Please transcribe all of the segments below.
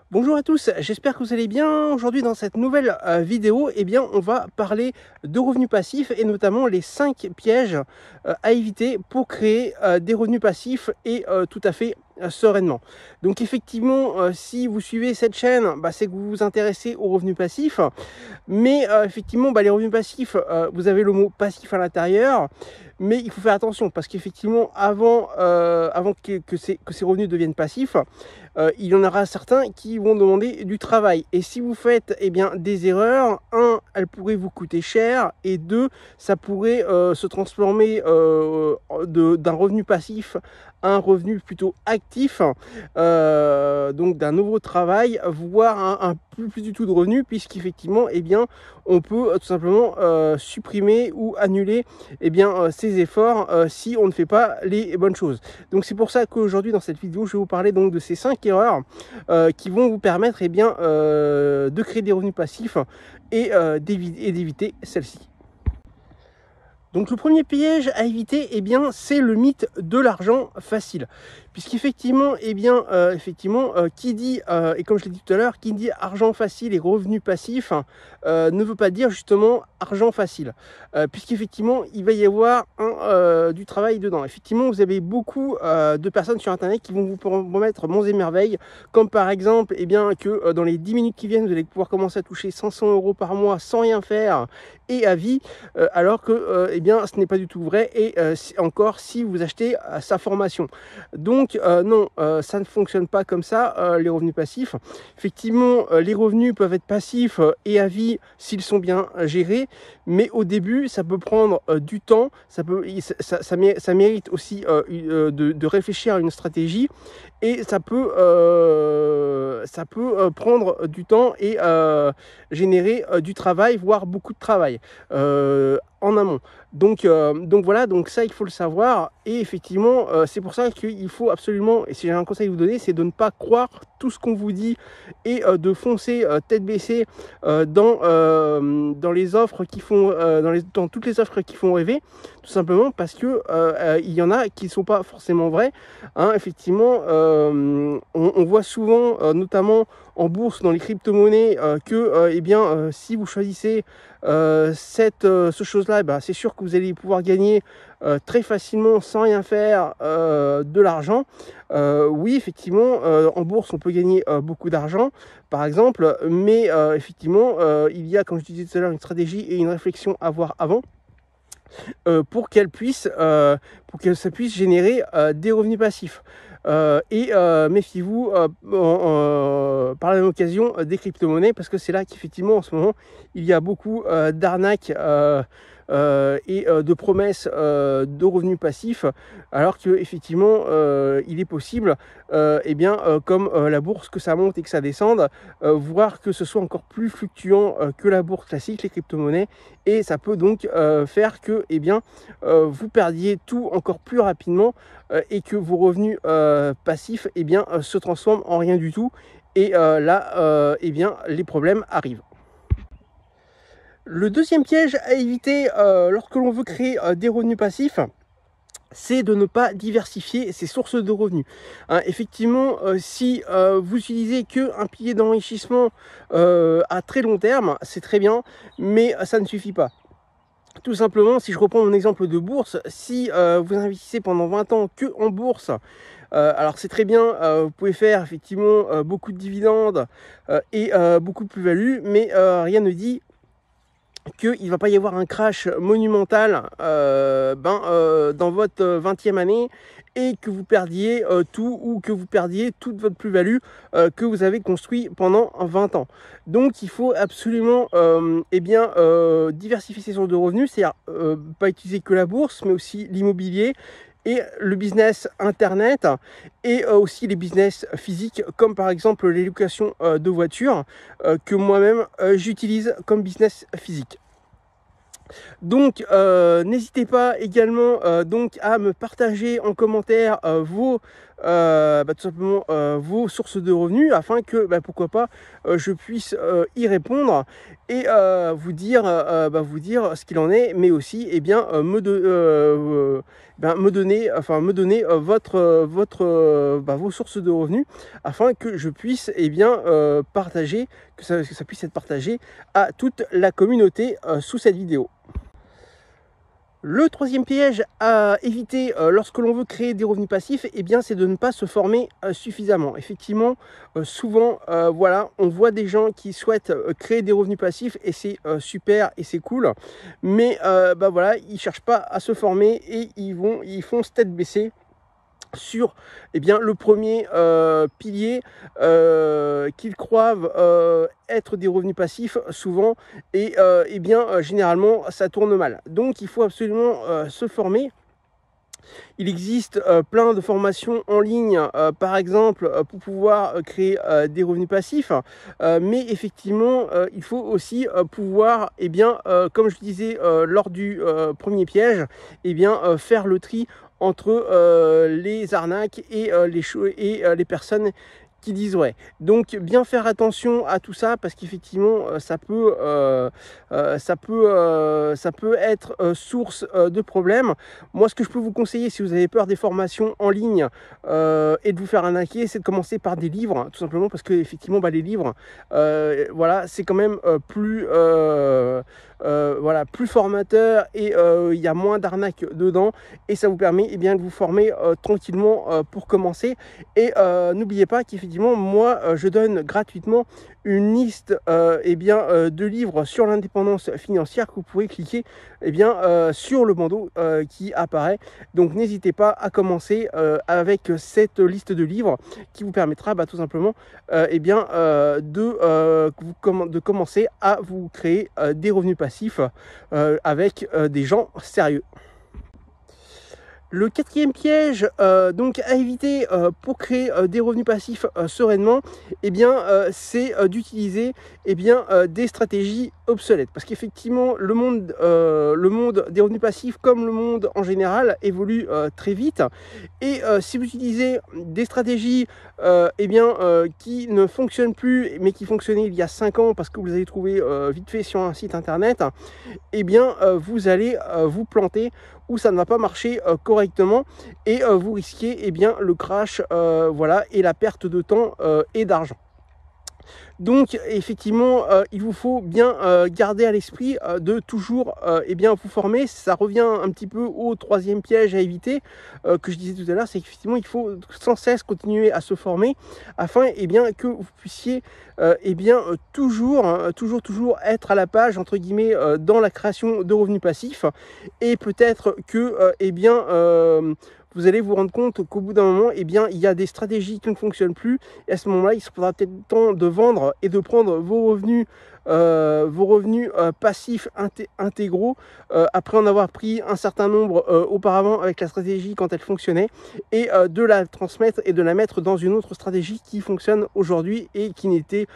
Bonjour à tous, j'espère que vous allez bien. Aujourd'hui dans cette nouvelle vidéo, on va parler de revenus passifs et notamment les 5 pièges à éviter pour créer des revenus passifs et tout à fait sereinement. Donc effectivement, si vous suivez cette chaîne, c'est que vous vous intéressez aux revenus passifs. Mais effectivement, les revenus passifs, vous avez le mot passif à l'intérieur, mais il faut faire attention parce qu'effectivement, avant que ces revenus deviennent passifs, il y en aura certains qui vont demander du travail. Et si vous faites des erreurs, un, elles pourraient vous coûter cher, et deux, ça pourrait se transformer d'un revenu passif à un revenu plutôt actif, donc d'un nouveau travail, voire un plus du tout de revenus, puisqu'effectivement, on peut tout simplement supprimer ou annuler ces efforts si on ne fait pas les bonnes choses. Donc c'est pour ça qu'aujourd'hui dans cette vidéo je vais vous parler donc de ces 5 erreurs qui vont vous permettre de créer des revenus passifs et d'éviter celles-ci. Donc le premier piège à éviter, c'est le mythe de l'argent facile. Puisqu'effectivement, qui dit, et comme je l'ai dit tout à l'heure, qui dit argent facile et revenus passifs, ne veut pas dire justement argent facile. Puisqu'effectivement, il va y avoir du travail dedans. Effectivement, vous avez beaucoup de personnes sur Internet qui vont vous promettre monts et merveilles, comme par exemple, que dans les 10 minutes qui viennent, vous allez pouvoir commencer à toucher 500 € par mois sans rien faire et à vie, alors que ce n'est pas du tout vrai, et encore si vous achetez sa formation. Donc non, ça ne fonctionne pas comme ça, les revenus passifs. Effectivement, les revenus peuvent être passifs et à vie s'ils sont bien gérés, mais au début, ça peut prendre du temps, ça mérite aussi de réfléchir à une stratégie, et ça peut prendre du temps et générer du travail, voire beaucoup de travail en amont. Donc voilà, donc ça il faut le savoir, et effectivement c'est pour ça qu'il faut absolument, et si j'ai un conseil à vous donner, c'est de ne pas croire tout ce qu'on vous dit et de foncer tête baissée dans les offres qui font dans toutes les offres qui font rêver, tout simplement parce que il y en a qui ne sont pas forcément vraies, hein. Effectivement, on voit souvent notamment en bourse, dans les crypto-monnaies, si vous choisissez ce chose-là, c'est sûr que vous allez pouvoir gagner très facilement sans rien faire de l'argent. Oui, effectivement, en bourse on peut gagner beaucoup d'argent par exemple, mais effectivement il y a, comme je disais tout à l'heure, une stratégie et une réflexion à avoir avant pour que ça puisse générer des revenus passifs. Méfiez-vous par la même occasion des crypto-monnaies, parce que c'est là qu'effectivement en ce moment il y a beaucoup d'arnaques et de promesses de revenus passifs, alors que effectivement il est possible comme la bourse, que ça monte et que ça descende, voire que ce soit encore plus fluctuant que la bourse classique, les crypto-monnaies, et ça peut donc faire que vous perdiez tout encore plus rapidement et que vos revenus passifs se transforment en rien du tout, et les problèmes arrivent. Le deuxième piège à éviter lorsque l'on veut créer des revenus passifs, c'est de ne pas diversifier ses sources de revenus. Hein, effectivement, si vous utilisez qu'un pilier d'enrichissement à très long terme, c'est très bien, mais ça ne suffit pas. Tout simplement, si je reprends mon exemple de bourse, si vous investissez pendant 20 ans que en bourse, alors c'est très bien, vous pouvez faire effectivement beaucoup de dividendes et beaucoup de plus-value, mais rien ne dit qu'il ne va pas y avoir un crash monumental dans votre 20e année, et que vous perdiez tout, ou que vous perdiez toute votre plus-value que vous avez construit pendant 20 ans. Donc il faut absolument diversifier ses sources de revenus, c'est-à-dire pas utiliser que la bourse, mais aussi l'immobilier et le business internet, et aussi les business physiques, comme par exemple les locations de voitures, que moi-même j'utilise comme business physique. Donc n'hésitez pas également à me partager en commentaire vos tout simplement vos sources de revenus, afin que pourquoi pas je puisse y répondre et vous dire ce qu'il en est, mais aussi me donner vos sources de revenus, afin que je puisse partager, que ça puisse être partagé à toute la communauté sous cette vidéo. Le troisième piège à éviter lorsque l'on veut créer des revenus passifs, c'est de ne pas se former suffisamment. Effectivement, souvent, on voit des gens qui souhaitent créer des revenus passifs, et c'est super et c'est cool, mais ils cherchent pas à se former et ils foncent tête baissée sur le premier pilier qu'ils croient être des revenus passifs souvent, et généralement ça tourne mal. Donc il faut absolument se former. Il existe plein de formations en ligne, par exemple, pour pouvoir créer des revenus passifs, mais effectivement, il faut aussi pouvoir, comme je disais lors du premier piège, faire le tri entre les arnaques et les personnes qui disent ouais. Donc bien faire attention à tout ça, parce qu'effectivement ça peut être source de problèmes. Moi, ce que je peux vous conseiller, si vous avez peur des formations en ligne et de vous faire arnaquer, c'est de commencer par des livres, hein, tout simplement parce que effectivement les livres c'est quand même plus plus formateur, et il y a moins d'arnaques dedans, et ça vous permet de vous former tranquillement pour commencer. Et n'oubliez pas qu'effectivement moi je donne gratuitement une liste de livres sur l'indépendance financière, que vous pouvez cliquer sur le bandeau qui apparaît. Donc n'hésitez pas à commencer avec cette liste de livres, qui vous permettra tout simplement de commencer à vous créer des revenus passifs avec des gens sérieux. Le quatrième piège donc à éviter pour créer des revenus passifs sereinement, c'est d'utiliser des stratégies obsolètes, parce qu'effectivement le monde des revenus passifs, comme le monde en général, évolue très vite, et si vous utilisez des stratégies qui ne fonctionnent plus, mais qui fonctionnaient il y a 5 ans parce que vous les avez trouvées vite fait sur un site internet, vous allez vous planter, ou ça ne va pas marcher correctement, et vous risquez le crash et la perte de temps et d'argent. Donc effectivement il vous faut bien garder à l'esprit de toujours vous former. Ça revient un petit peu au troisième piège à éviter que je disais tout à l'heure, c'est qu'effectivement il faut sans cesse continuer à se former, afin que vous puissiez toujours être à la page, entre guillemets, dans la création de revenus passifs. Et peut-être que vous allez vous rendre compte qu'au bout d'un moment, il y a des stratégies qui ne fonctionnent plus, et à ce moment-là, il faudra peut-être le temps de vendre et de prendre vos revenus passifs intégraux, après en avoir pris un certain nombre auparavant avec la stratégie quand elle fonctionnait, et de la transmettre et de la mettre dans une autre stratégie qui fonctionne aujourd'hui et qui était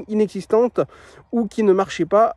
inexistante, ou qui ne marchait pas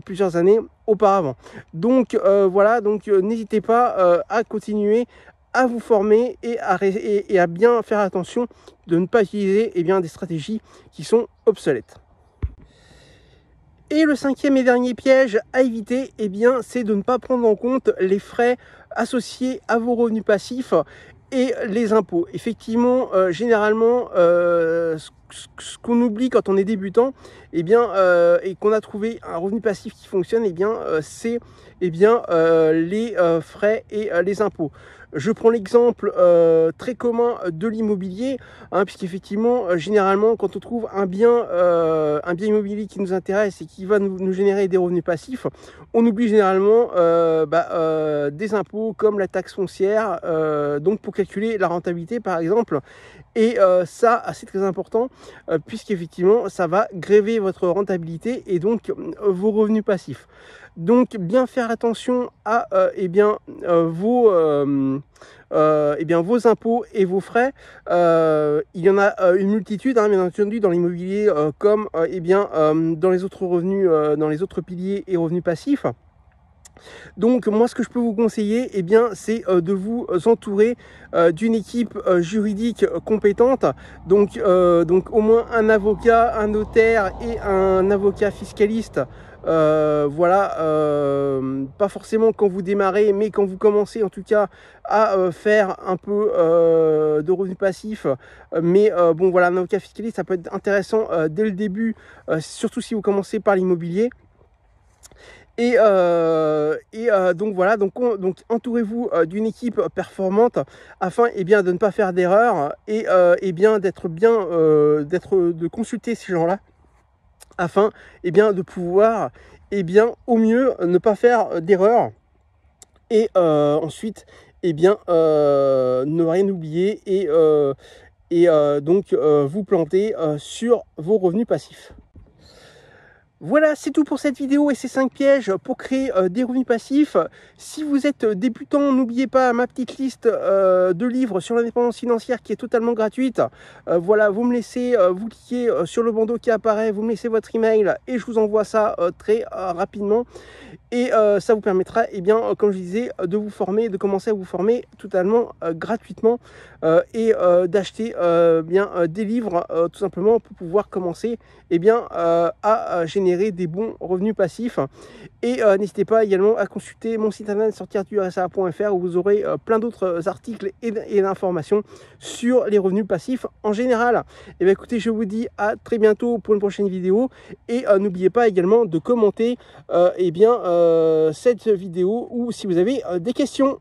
plusieurs années auparavant. Donc n'hésitez pas à continuer à vous former, et à bien faire attention de ne pas utiliser des stratégies qui sont obsolètes. Et le cinquième et dernier piège à éviter, c'est de ne pas prendre en compte les frais associés à vos revenus passifs et les impôts. Effectivement, généralement, ce qu'on oublie quand on est débutant, et qu'on a trouvé un revenu passif qui fonctionne, c'est les frais et les impôts. Je prends l'exemple très commun de l'immobilier, puisqu'effectivement, généralement, quand on trouve un bien immobilier qui nous intéresse et qui va nous générer des revenus passifs, on oublie généralement des impôts comme la taxe foncière, donc pour calculer la rentabilité par exemple. Et ça, c'est très important, puisqu'effectivement, ça va gréver votre rentabilité et donc vos revenus passifs. Donc bien faire attention à vos impôts et vos frais. Il y en a une multitude, bien entendu, dans l'immobilier comme dans les autres revenus, dans les autres piliers et revenus passifs. Donc moi ce que je peux vous conseiller, eh bien c'est de vous entourer d'une équipe juridique compétente, donc au moins un avocat, un notaire et un avocat fiscaliste. Voilà, pas forcément quand vous démarrez, mais quand vous commencez en tout cas à faire un peu de revenus passifs. Mais bon voilà, un avocat fiscaliste, ça peut être intéressant dès le début, surtout si vous commencez par l'immobilier. Donc voilà, donc entourez-vous d'une équipe performante afin bien de ne pas faire d'erreurs et bien de consulter ces gens-là afin bien de pouvoir au mieux ne pas faire d'erreurs et ensuite bien ne rien oublier donc vous planter sur vos revenus passifs. Voilà, c'est tout pour cette vidéo et ces 5 pièges pour créer des revenus passifs. Si vous êtes débutant, n'oubliez pas ma petite liste de livres sur l'indépendance financière qui est totalement gratuite. Voilà, vous me laissez, vous cliquez sur le bandeau qui apparaît, vous me laissez votre email et je vous envoie ça très rapidement. Et ça vous permettra, comme je disais, de vous former, de commencer à vous former totalement gratuitement et d'acheter des livres tout simplement pour pouvoir commencer à générer des bons revenus passifs. Et n'hésitez pas également à consulter mon site internet sortirduRSA.fr où vous aurez plein d'autres articles et d'informations sur les revenus passifs en général. Et bien écoutez, je vous dis à très bientôt pour une prochaine vidéo et n'oubliez pas également de commenter cette vidéo ou si vous avez des questions.